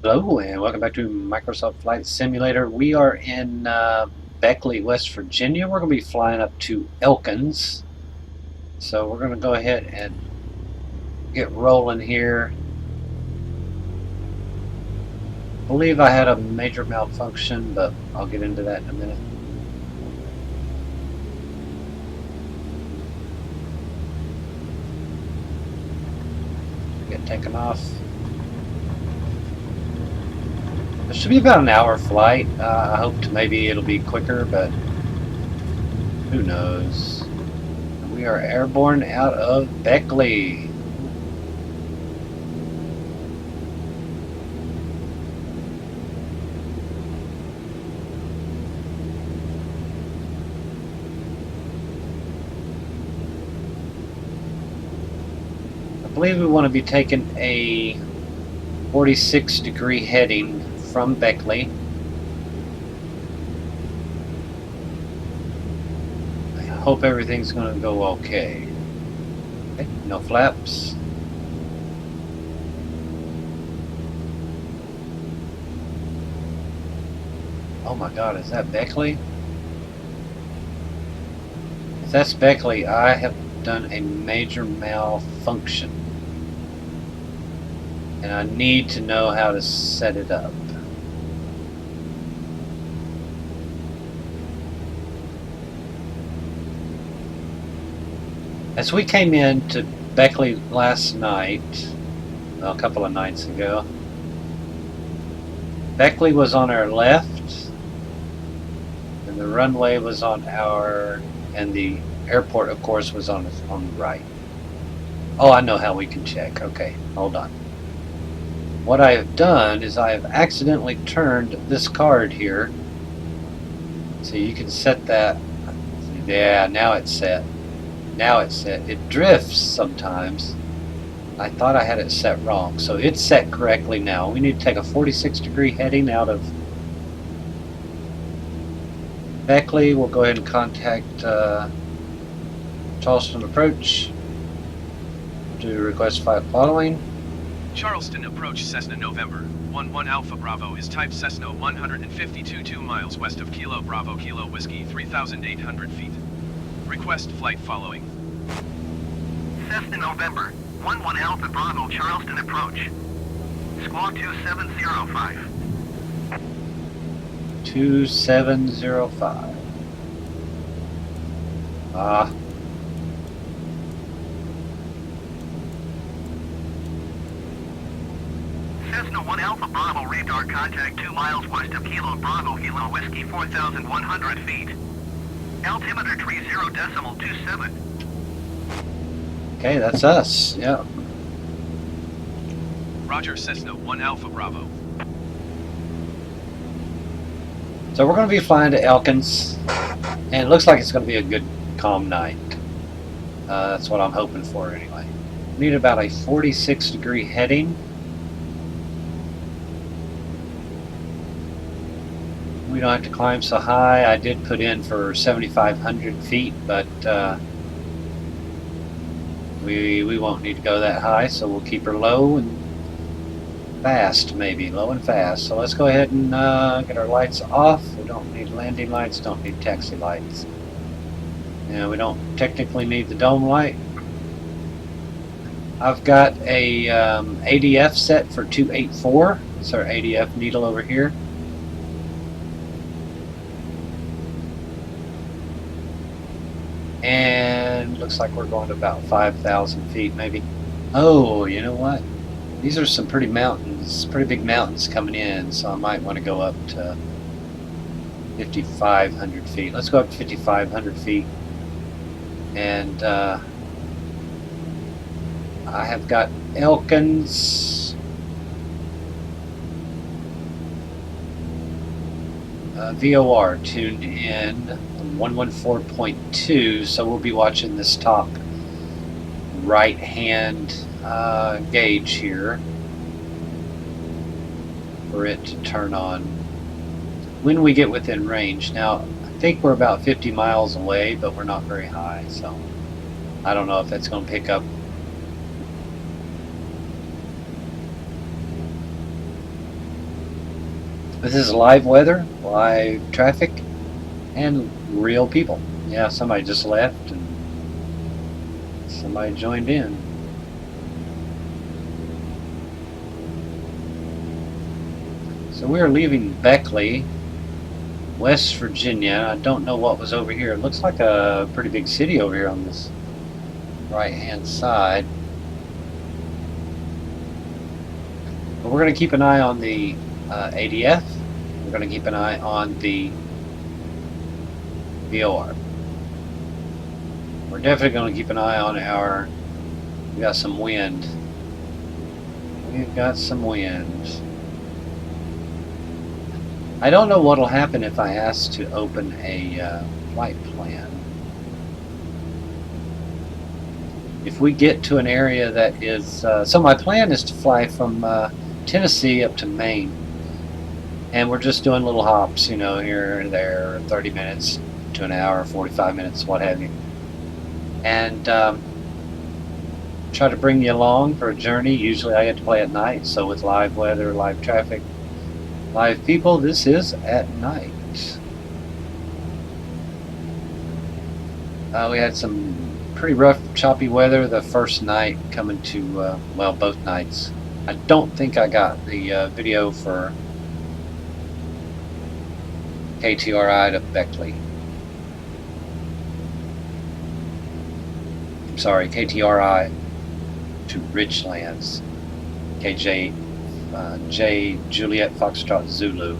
Hello and welcome back to Microsoft Flight Simulator. We are in Beckley, West Virginia. We're going to be flying up to Elkins. So we're going to go ahead and get rolling here. I believe I had a major malfunction, but I'll get into that in a minute. Get taken off. It should be about an hour flight. I hope maybe it'll be quicker, but who knows. We are airborne out of Beckley. I believe we want to be taking a 46-degree heading from Beckley. I hope everything's going to go okay. Okay, no flaps. Oh my god, is that Beckley? If that's Beckley, I have done a major malfunction. And I need to know how to set it up. As we came in to Beckley last night, well, a couple of nights ago, Beckley was on our left, and the runway was on our, and the airport, of course, was on the right. Oh, I know how we can check. Okay, hold on. What I have done is I have accidentally turned this card here. So you can set that. Yeah, now it's set. Now it's set. It drifts sometimes. I thought I had it set wrong. So it's set correctly now. We need to take a 46-degree heading out of Beckley. We'll go ahead and contact Charleston Approach to request flight following. Charleston Approach Cessna November 11 Alpha Bravo is type Cessna 152 2 miles west of Kilo Bravo Kilo Whiskey 3,800 feet. Request flight following. Cessna November 11 Alpha Bravo Charleston Approach. Squawk 2705. 2705. Cessna 1 Alpha Bravo radar contact 2 miles west of Kilo Bravo Kilo Whiskey 4,100 feet. Altimeter 30.27. Okay, that's us. Yep. Roger, Cessna 1 Alpha Bravo. So we're going to be flying to Elkins, and it looks like it's going to be a good, calm night. That's what I'm hoping for anyway. We need about a 46-degree heading. We don't have to climb so high. I did put in for 7,500 feet, but we won't need to go that high, so we'll keep her low and fast, maybe low and fast. So let's go ahead and get our lights off. We don't need landing lights, don't need taxi lights. And we don't technically need the dome light. I've got a ADF set for 284. It's our ADF needle over here. And looks like we're going to about 5,000 feet maybe. Oh, you know what? These are some pretty mountains, pretty big mountains coming in, so I might want to go up to 5,500 feet. Let's go up to 5,500 feet. And I have got Elkins VOR tuned in on 114.2, so we'll be watching this top right hand gauge here for it to turn on when we get within range. Now I think we're about 50 miles away, but we're not very high, so I don't know if that's going to pick up. This is live weather, live traffic, and real people. Yeah, somebody just left and somebody joined in. So we're leaving Beckley, West Virginia. I don't know what was over here. It looks like a pretty big city over here on this right-hand side. But we're going to keep an eye on the ADF. We're going to keep an eye on the VOR. We're definitely going to keep an eye on our... We got some wind. We've got some wind. I don't know what will happen if I ask to open a flight plan. If we get to an area that is... so my plan is to fly from Tennessee up to Maine. And we're just doing little hops, you know, here and there, 30 minutes to an hour, 45 minutes, what have you. And try to bring you along for a journey. Usually I get to play at night, so with live weather, live traffic, live people, this is at night. We had some pretty rough, choppy weather the first night coming to, well, both nights. I don't think I got the video for KTRI to Beckley. I'm sorry, KTRI to Richlands. KJ J Juliet Foxtrot Zulu.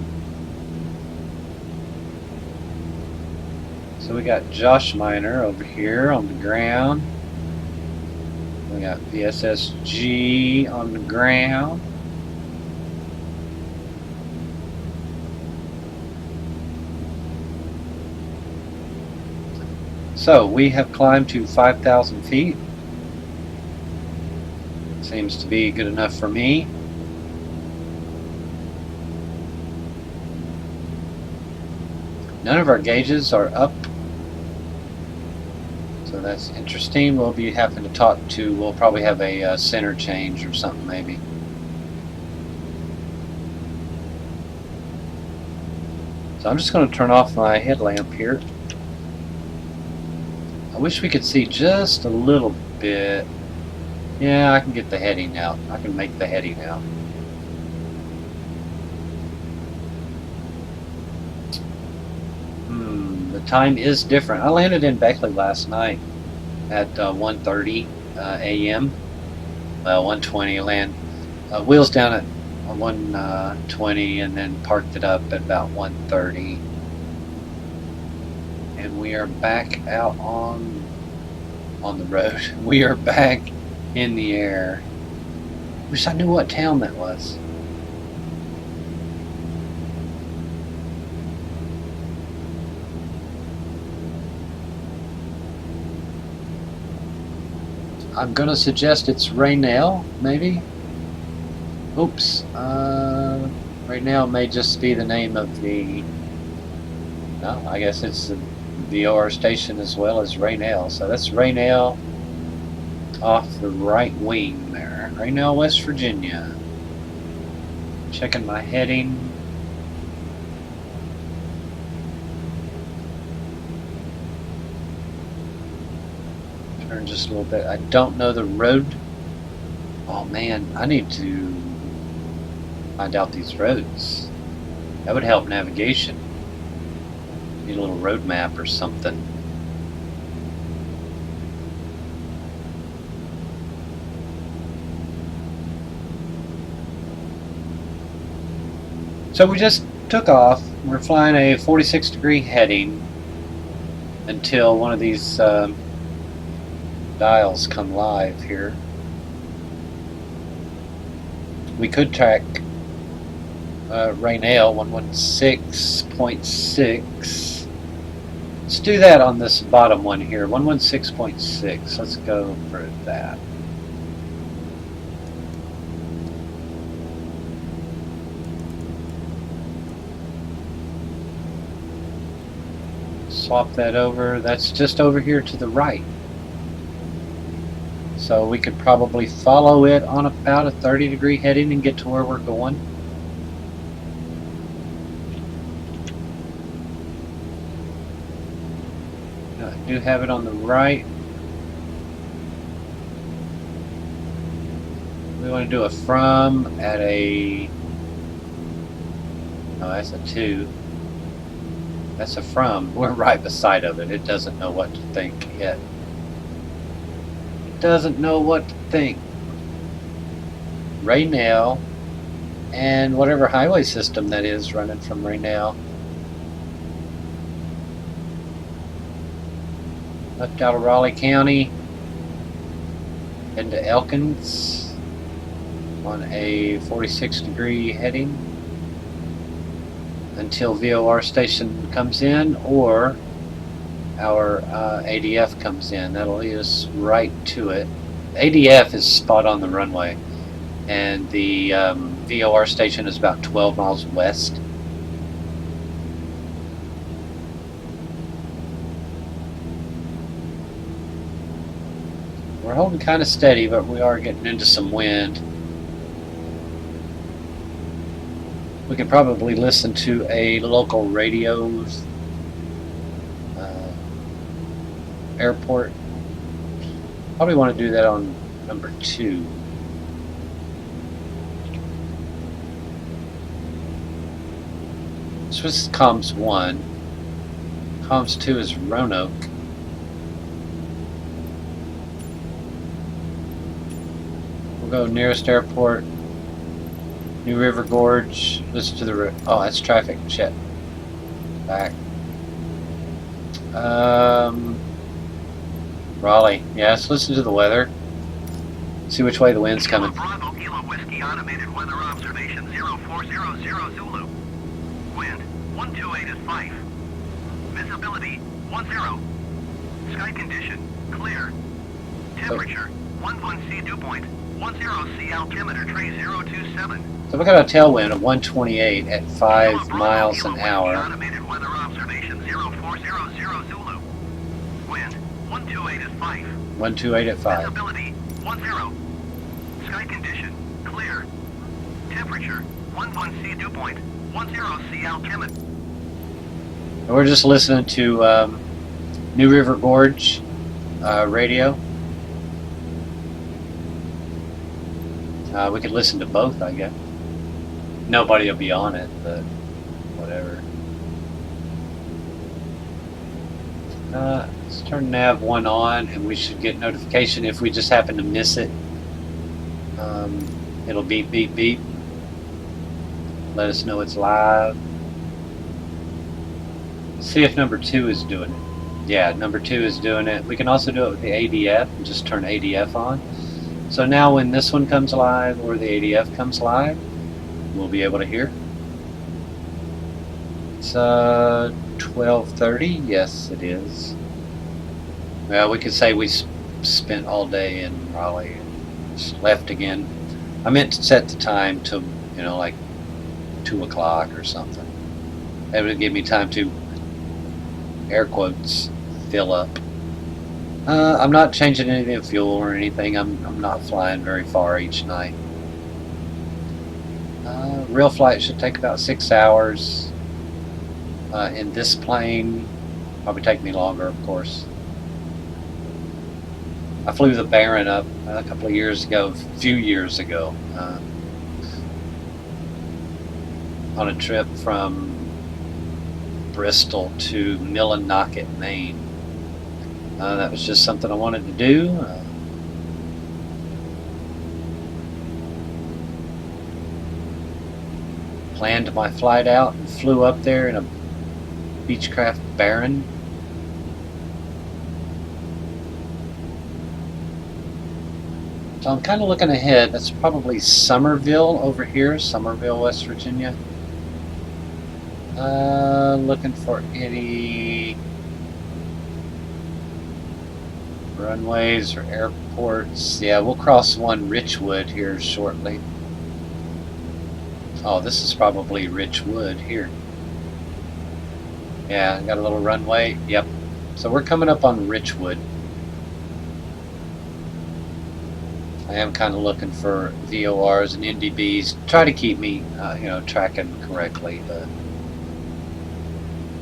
So we got Josh Miner over here on the ground. We got VSSG on the ground. So we have climbed to 5,000 feet. Seems to be good enough for me. None of our gauges are up, so that's interesting. We'll be having to talk to, we'll probably have a center change or something maybe. So I'm just going to turn off my headlamp here. I wish we could see just a little bit. Yeah, I can get the heading out. I can make the heading out. The time is different. I landed in Beckley last night at 1:30 a.m. 1:20 land. Wheels down at 1:20 and then parked it up at about 1:30. And we are back out on the road. We are back in the air. Wish I knew what town that was. I'm gonna suggest it's Raynell, maybe. Oops. Raynell may just be the name of the... No, I guess it's the VOR station as well as Raynell. So that's Raynell off the right wing there. Raynell, West Virginia. Checking my heading. Turn just a little bit. I don't know the road. Oh man, I need to find out these roads. That would help navigation. Need a little road map or something. So we just took off. We're flying a 46-degree heading until one of these dials come live here. We could track Raynell 116.6. Let's do that on this bottom one here, 116.6. Let's go for that. Swap that over. That's just over here to the right. So we could probably follow it on about a 30-degree heading and get to where we're going. I do have it on the right. We want to do a from at a... No, that's a 2. That's a from. We're right beside of it. It doesn't know what to think yet. It doesn't know what to think. Raynell and whatever highway system that is running from Raynell. Left out of Raleigh County. Into Elkins on a 46-degree heading until VOR station comes in or our ADF comes in. That'll lead us right to it. ADF is spot on the runway, and the VOR station is about 12 miles west. We're holding kind of steady, but we are getting into some wind. We can probably listen to a local radio's airport. Probably want to do that on number 2. So this is comms 1. Comms 2 is Roanoke. We'll go nearest airport, New River Gorge. Listen to the... Oh, that's traffic. Shit. Back. Raleigh. Yeah, let's listen to the weather. See which way the wind's coming. Bravo, Kilo Whiskey, automated weather observation 0400 Zulu. Wind 128 is 5. Visibility 10. Sky condition clear. Temperature 11 C dew point. 10 C altimeter tray 027. So we got a tailwind of 128 at 5 miles an hour. Automated weather observation 0400 Zulu. Wind 128 is 5. 128 at 5. Visibility 10. Sky condition clear. Temperature 11 C dew point. 10 C altimeter. And we're just listening to New River Gorge radio. We could listen to both, I guess. Nobody will be on it, but whatever. Let's turn nav 1 on, and we should get notification if we just happen to miss it. It'll beep, beep, beep. Let us know it's live. See if number 2 is doing it. Yeah, number 2 is doing it. We can also do it with the ADF and just turn ADF on. So now when this one comes live or the ADF comes live, we'll be able to hear. It's 12:30. Yes, it is. Well, we could say we spent all day in Raleigh and just left again. I meant to set the time to, you know, like 2 o'clock or something. That would give me time to, air quotes, fill up. I'm not changing any of the fuel or anything. I'm not flying very far each night. Real flight should take about 6 hours. In this plane, probably take me longer, of course. I flew the Baron up a couple of years ago, a few years ago, on a trip from Bristol to Millinocket, Maine. That was just something I wanted to do. Planned my flight out and flew up there in a Beechcraft Baron. So I'm kind of looking ahead. That's probably Somerville over here, Somerville, West Virginia. Looking for any runways or airports. Yeah, we'll cross one Richwood here shortly. Oh, this is probably Richwood here. Yeah, got a little runway. Yep. So we're coming up on Richwood. I am kind of looking for VORs and NDBs. Try to keep me, you know, tracking correctly.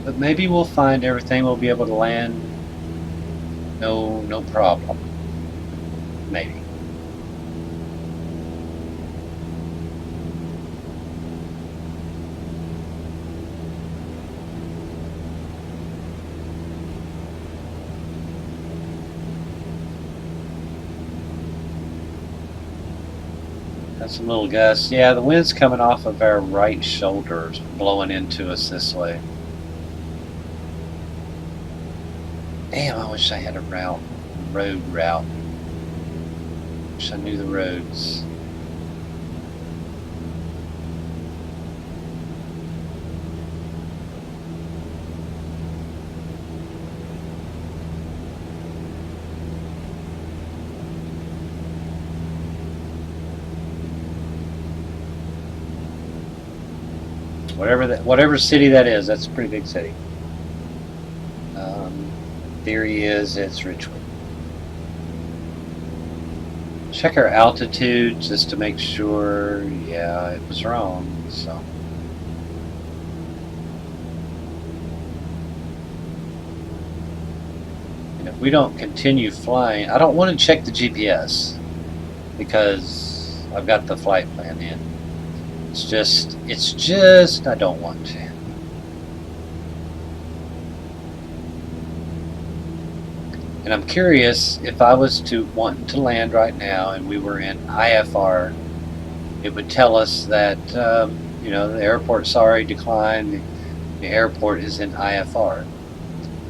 But maybe we'll find everything. We'll be able to land No problem. Maybe. Got some little gusts. Yeah, the wind's coming off of our right shoulder, blowing into us this way. Damn, I wish I had a road route. Wish I knew the roads. Whatever city that is, that's a pretty big city. Theory is it's Richwood. Check our altitude just to make sure. Yeah, it was wrong. So. And if we don't continue flying, I don't want to check the GPS because I've got the flight plan in. It's just I don't want to. And I'm curious if I was to want to land right now and we were in IFR, it would tell us that you know, the airport sorry declined. The airport is in IFR.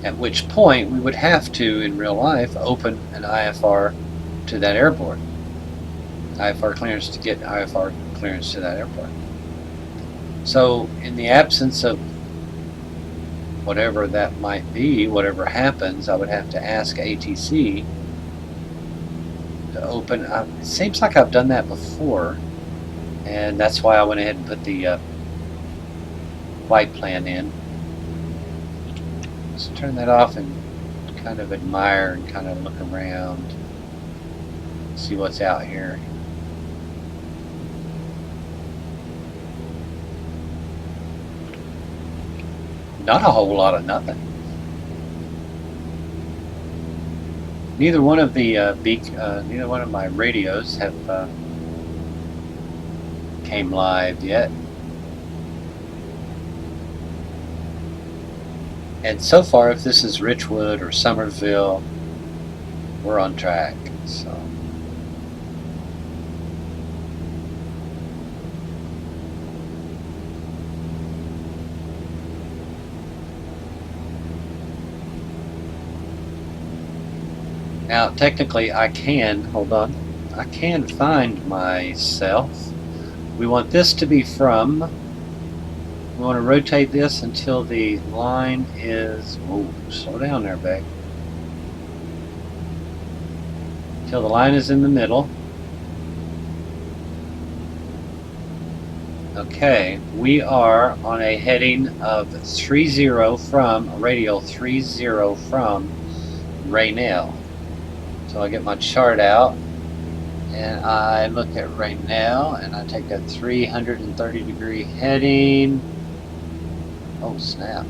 At which point we would have to, in real life, open an IFR to that airport. IFR clearance to get IFR clearance to that airport. So in the absence of whatever that might be, whatever happens, I would have to ask ATC to open. It seems like I've done that before, and that's why I went ahead and put the flight plan in. Let's turn that off and kind of admire and kind of look around, see what's out here. Not a whole lot of nothing. Neither one of the neither one of my radios have came live yet. And so far, if this is Richwood or Somerville, we're on track. So. Now, technically, I can find myself. We want this to be from. We want to rotate this until the line is. Whoa, slow down there, babe. Until the line is in the middle. Okay, we are on a heading of 30 from radial 30 from Raynell. So I get my chart out and I look at Raynell and I take that 330 degree heading. Oh snap.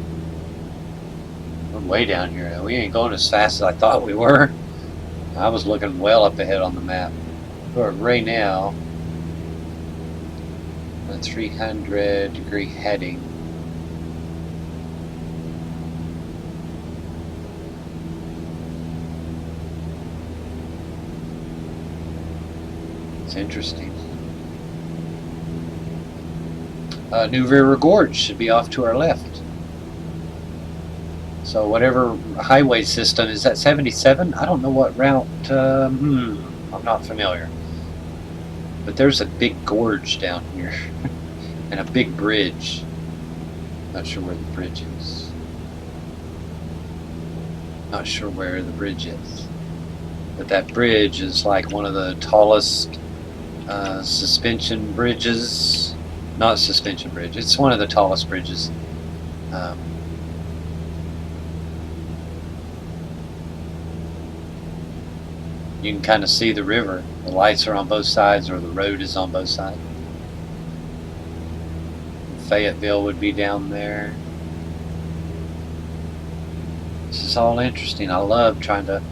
We're way down here. We ain't going as fast as I thought we were. I was looking well up ahead on the map. We're at Raynell. A 300 degree heading. It's interesting. New River Gorge should be off to our left. So whatever highway system, is that 77? I don't know what route, I'm not familiar. But there's a big gorge down here. And a big bridge. Not sure where the bridge is. Not sure where the bridge is. But that bridge is like one of the tallest suspension bridges. Not suspension bridge. It's one of the tallest bridges. You can kind of see the river. The lights are on both sides, or the road is on both sides. Fayetteville would be down there. This is all interesting. I love trying to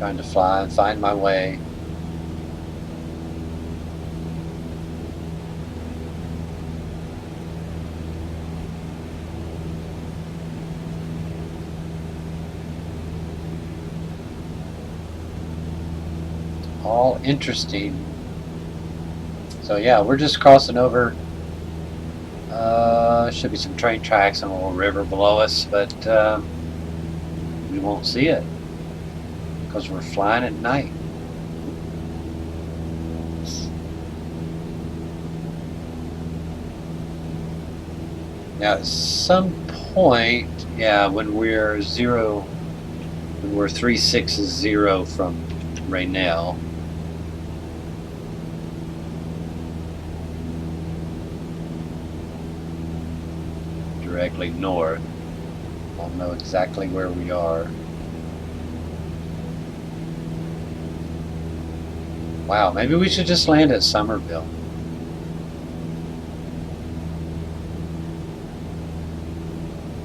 Trying to fly and find my way. All interesting. So yeah, we're just crossing over. Should be some train tracks and a little river below us, but we won't see it because we're flying at night. Now at some point, yeah, when we're 360 from Raynell, directly north, I'll know exactly where we are. Wow, maybe we should just land at Somerville.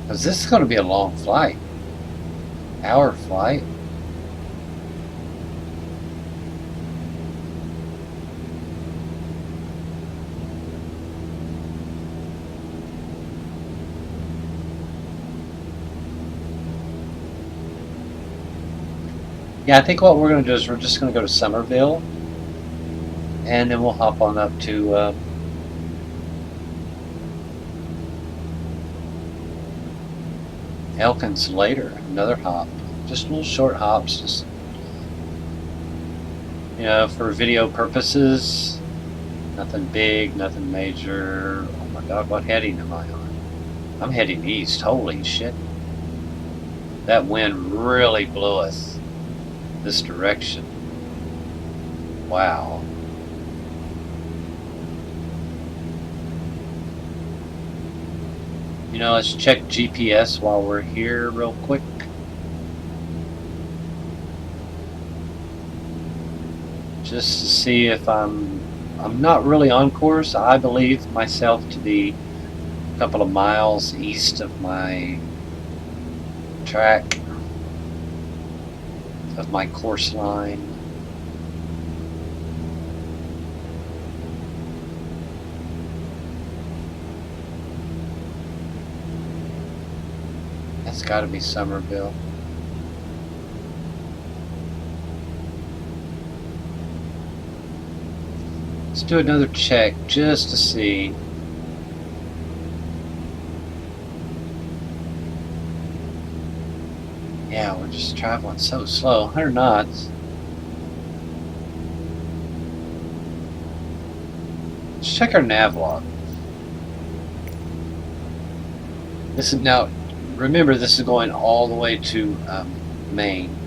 Because this is going to be a long flight. Hour flight. Yeah, I think what we're going to do is we're just going to go to Somerville, and then we'll hop on up to Elkins later. Another hop, just little short hops, just for video purposes. Nothing big, nothing major. Oh my God, what heading am I on? I'm heading east. Holy shit! That wind really blew us this direction. Wow. Let's check GPS while we're here real quick. Just to see if I'm not really on course. I believe myself to be a couple of miles east of my track, of my course line. That's got to be Somerville. Let's do another check just to see. Yeah, we're just traveling so slow. 100 knots. Let's check our nav log. This is now. Remember, this is going all the way to Maine,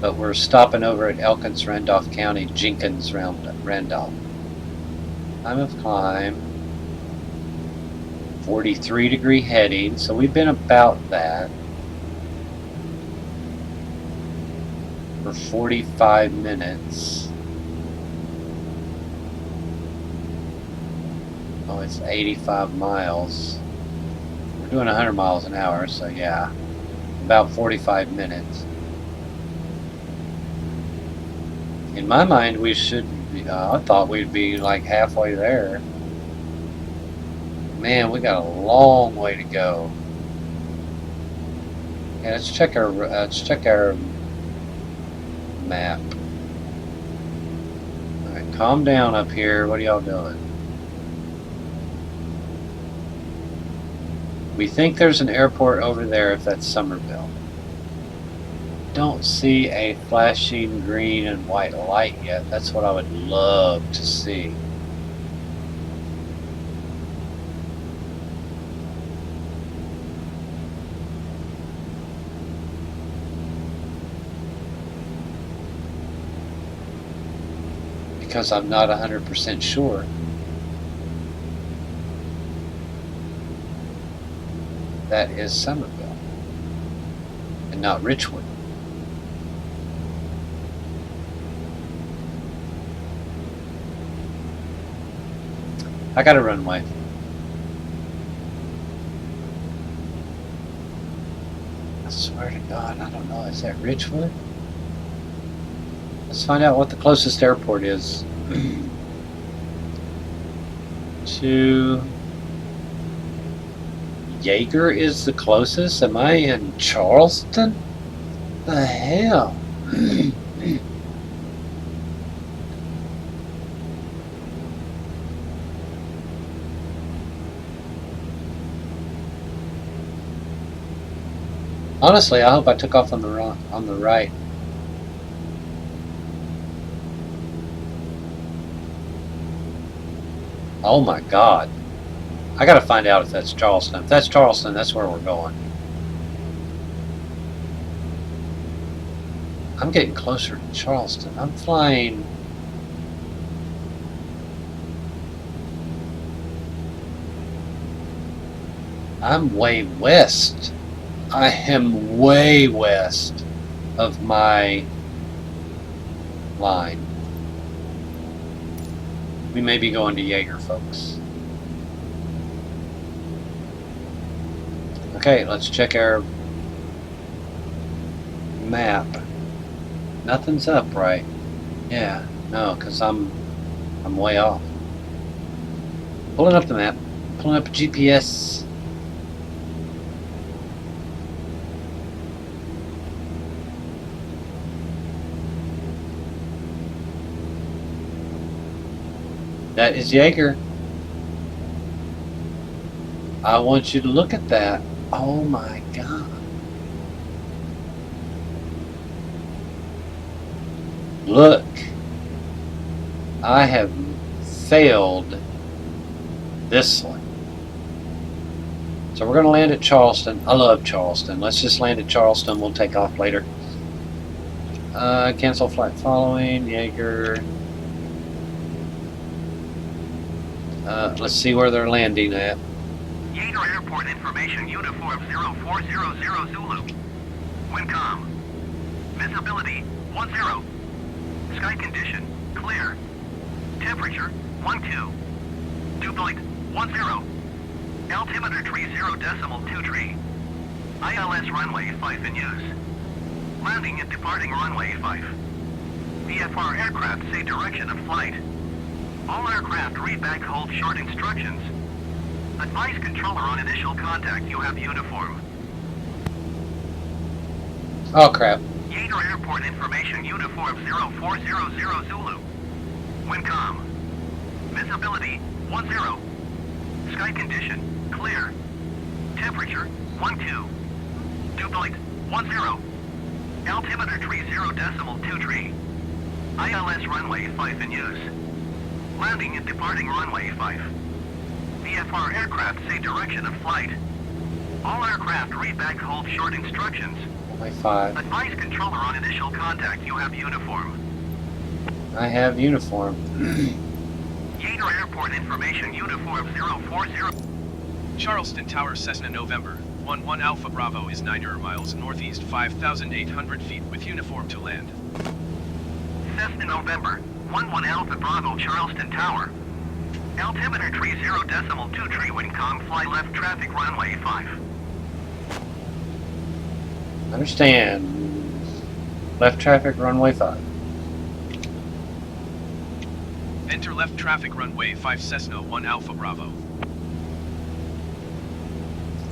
but we're stopping over at Elkins, Randolph County, Jenkins, Randolph. Time of climb, 43-degree heading, so we've been about that for 45 minutes. Oh, it's 85 miles. We're doing 100 miles an hour, so yeah, about 45 minutes. In my mind, we should be, I thought we'd be like halfway there. Man, we got a long way to go. Yeah, let's check our map. All right, calm down up here. What are y'all doing? We think there's an airport over there, if that's Somerville. Don't see a flashing green and white light yet. That's what I would love to see. Because I'm not 100% sure that is Somerville and not Richwood. I got a runway. I swear to God, I don't know. Is that Richwood? Let's find out what the closest airport is. To Jaeger is the closest? Am I in Charleston? The hell? Honestly, I hope I took off on the right. Oh my God. I gotta find out if that's Charleston. If that's Charleston, that's where we're going. I'm getting closer to Charleston. I'm flying. I'm way west. I am way west of my line. We may be going to Jaeger, folks. Okay, let's check our map. Nothing's up, right? Yeah, no, because I'm way off. Pulling up the map. Pulling up a GPS. That is Jaeger. I want you to look at that. Oh my God. Look. I have failed this one. So we're going to land at Charleston. I love Charleston. Let's just land at Charleston. We'll take off later. Cancel flight following. Jaeger. Let's see where they're landing at. Jaeger Airport information, uniform 0400 Zulu. Wind calm. Visibility 10. Sky condition clear. Temperature 12. Dew point 10. Altimeter 30.23. ILS runway 5 in use. Landing and departing runway 5. VFR aircraft say direction of flight. All aircraft read back hold short instructions. Advise controller on initial contact you have uniform. Oh crap. Jaeger Airport information, uniform 0400 Zulu. Wind calm. Visibility 10. Sky condition clear. Temperature 12. Dew point 10. Altimeter 30.23. ILS runway 5 in use. Landing and departing runway 5. VFR aircraft say direction of flight. All aircraft read back hold short instructions. Runway 5. Advise controller on initial contact you have uniform. I have uniform. Jaeger Airport information, uniform 040. Charleston Tower, Cessna November 11 Alpha Bravo is 9 miles northeast, 5,800 feet with uniform to land. Cessna November 11 Alpha Bravo, Charleston Tower. Altimeter 30.23 wind calm, fly left traffic runway 5. Understand. Left traffic runway 5. Enter left traffic runway 5 Cessna 1 Alpha Bravo.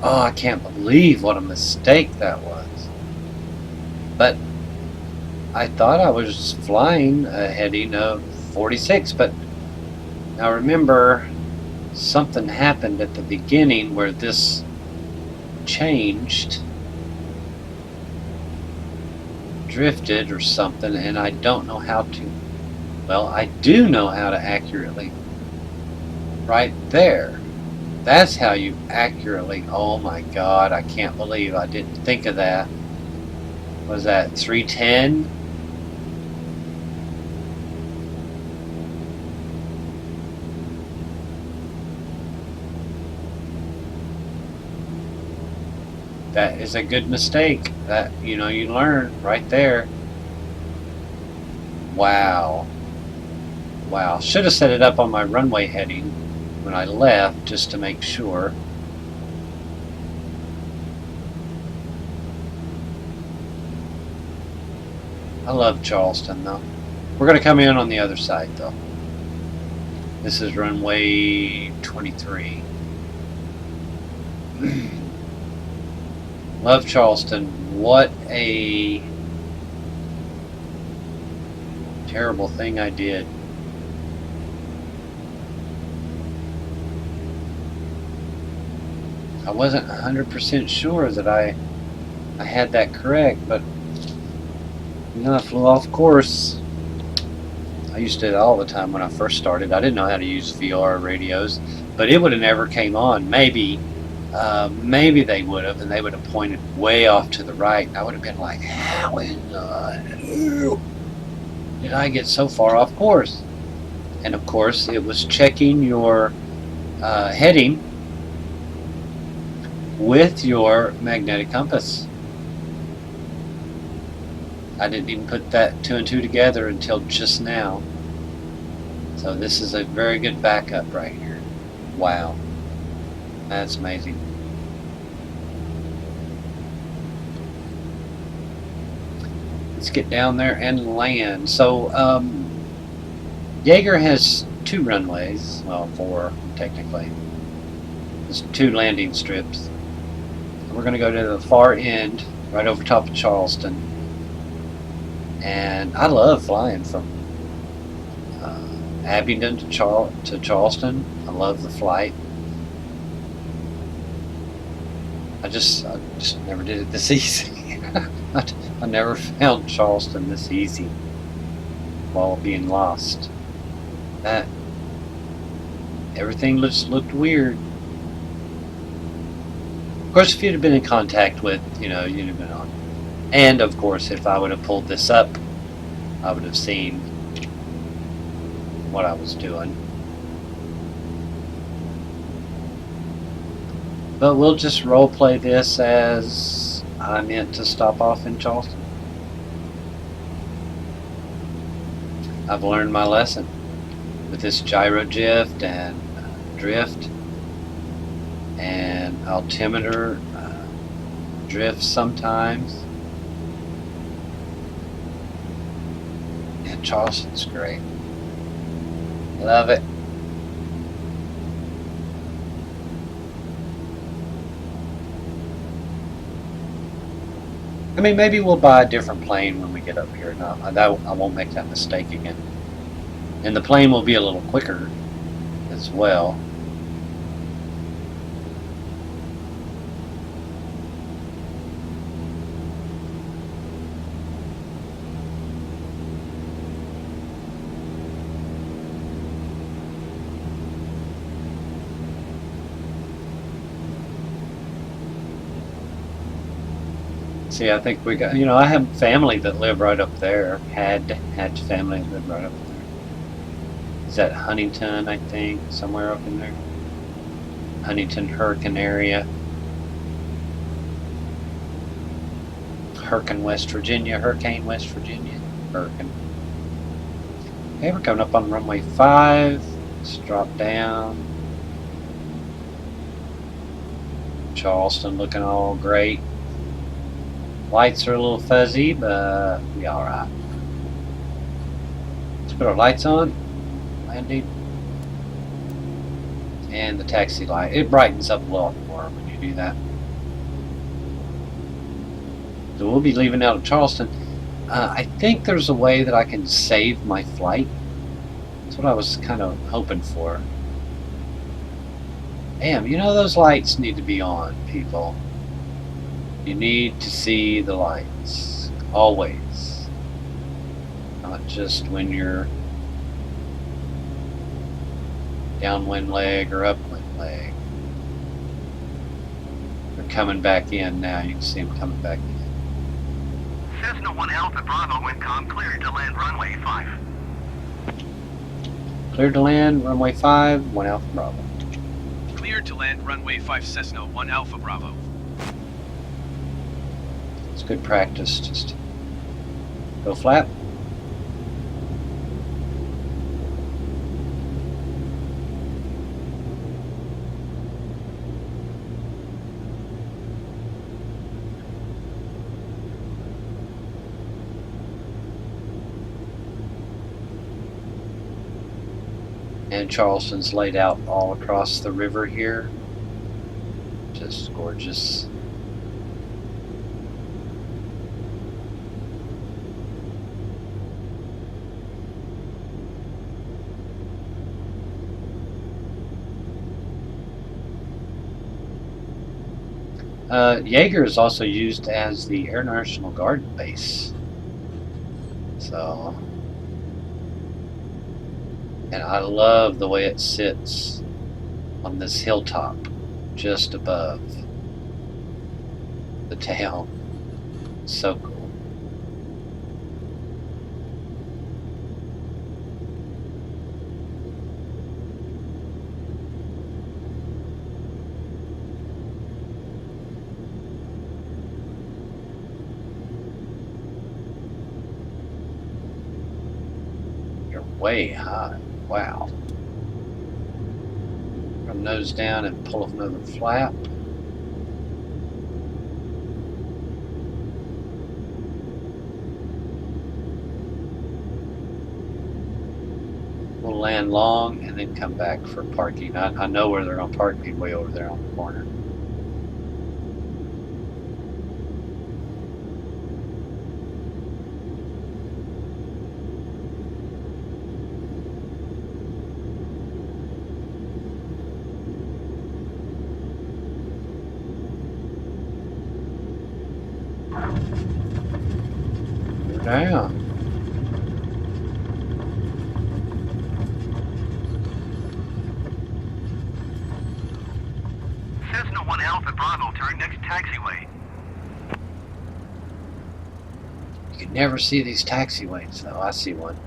Oh, I can't believe what a mistake that was. But I thought I was flying a heading of 46, but now remember, something happened at the beginning where this changed, drifted or something, and I don't know how to, well, I do know how to accurately, right there. That's how you accurately, oh my God, I can't believe I didn't think of that. Was that 310? That is a good mistake. That, you know, you learn right there. Wow. Wow. Should have set it up on my runway heading when I left just to make sure. I love Charleston though. We're going to come in on the other side, though. This is runway 23. Love Charleston. What a terrible thing I did. I wasn't 100% sure that I had that correct, but I flew off course. I used to do it all the time when I first started. I didn't know how to use VR radios, but it would have never came on. Maybe they would have, and they would have pointed way off to the right. And I would have been like, how in the hell did I get so far off course? And of course, it was checking your heading with your magnetic compass. I didn't even put that 2 and 2 together until just now. So this is a very good backup right here. Wow. That's amazing. Let's get down there and land. So Jaeger has 2 runways. Well, 4 technically. There's 2 landing strips. We're going to go to the far end, right over top of Charleston. And I love flying from Abingdon to Charleston. I love the flight. I just never did it this easy. I never found Charleston this easy while being lost. Everything just looked weird. Of course, if you'd have been in contact with, you'd have been on. And of course, if I would have pulled this up, I would have seen what I was doing. But we'll just role play this as I meant to stop off in Charleston. I've learned my lesson with this gyro drift and altimeter drift sometimes. And Charleston's great. Love it. I mean, maybe we'll buy a different plane when we get up here. No, I won't make that mistake again. And the plane will be a little quicker as well. See, I think we got, I have family that live right up there. Had family that live right up there. Is that Huntington, I think, somewhere up in there? Huntington, Hurricane area. Hurricane, West Virginia. Hurricane. Okay, we're coming up on runway 5. Let's drop down. Charleston looking all great. Lights are a little fuzzy, but we'll be alright. Let's put our lights on. Landing. And the taxi light. It brightens up a lot more when you do that. So we'll be leaving out of Charleston. I think there's a way that I can save my flight. That's what I was kind of hoping for. Damn, those lights need to be on, people. You need to see the lights. Always. Not just when you're downwind leg or upwind leg. They're coming back in now. You can see them coming back in. Cessna 1 Alpha Bravo Wincom cleared to land runway 5. Cleared to land runway 5, 1 Alpha Bravo. Cleared to land runway 5 Cessna 1 Alpha Bravo. It's good practice. Just go flat. And Charleston's laid out all across the river here. Just gorgeous. Jaeger is also used as the Air National Guard base. So, and I love the way it sits on this hilltop just above the town. So cool. Way high. Wow. Run nose down and pull another flap. We'll land long and then come back for parking. I know where they're going to park me, way over there on the corner. Down. Cessna 1 Alpha Bravo, turn next taxiway. You can never see these taxiways, though. I see one.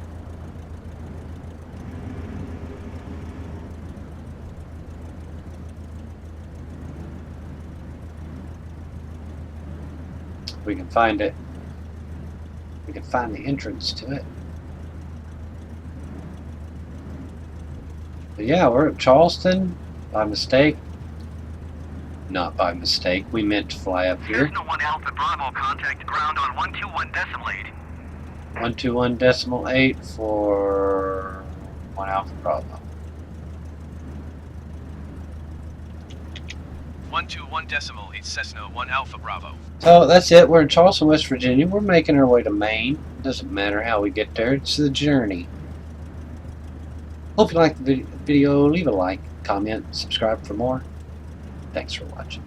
We can find it. We can find the entrance to it. But yeah, we're at Charleston by mistake. Not by mistake. We meant to fly up here. Cessna 1 Alpha Bravo, contact ground on 121.8. 121.8 for 1 Alpha Bravo. 121.8 Cessna 1 Alpha Bravo. So that's it. We're in Charleston, West Virginia. We're making our way to Maine. Doesn't matter how we get there. It's the journey. Hope you liked the video. Leave a like, comment, subscribe for more. Thanks for watching.